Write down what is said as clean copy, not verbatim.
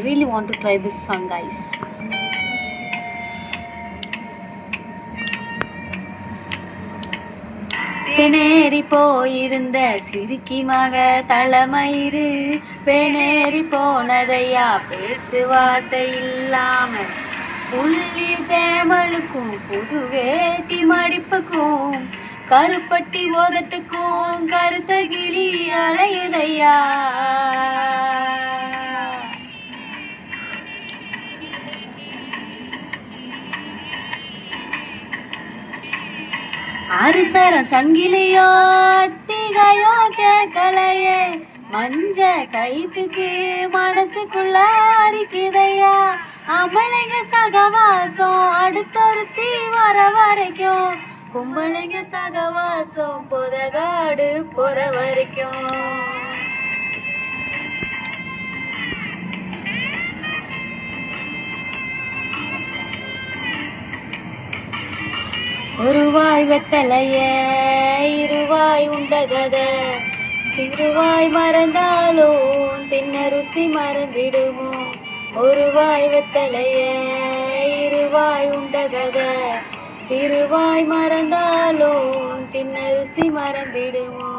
really want to try this song, guys. தேனேறி போயிருந்த சிறுக்கி மக தலைமயிறு பேனேறி போனதையா பேச்சுவார்த்தை இல்லாம புள்ளி தேமலுக்கும் புது வேட்டி மடிப்புக்கும் கருப்பட்டி ஓதட்டுக்கும் கருத்த கிளி அலையுதையா. அரிசரம் சங்கிலியோ அட்டிகையோ கேட்கலையே மஞ்ச கைத்துக்கு மனசுக்குள்ள அரிக்குதையா. அமளைங்க சகவாசம் அடுத்தொருத்தி வர வரைக்கும் கும்பளைங்க சகவாசம் பொதகாடு போற வரைக்கும். ஒருவாய் வெத்தலைய இருவாய் உண்ட கதை திருவாய் மறந்தாலும் தின்ன ருசி மறந்திடுமோ. ஒருவாய் வெத்தலைய இருவாய் உண்ட கதை திருவாய் மறந்தாலும் தின்ன ருசி மறந்திடுமோ.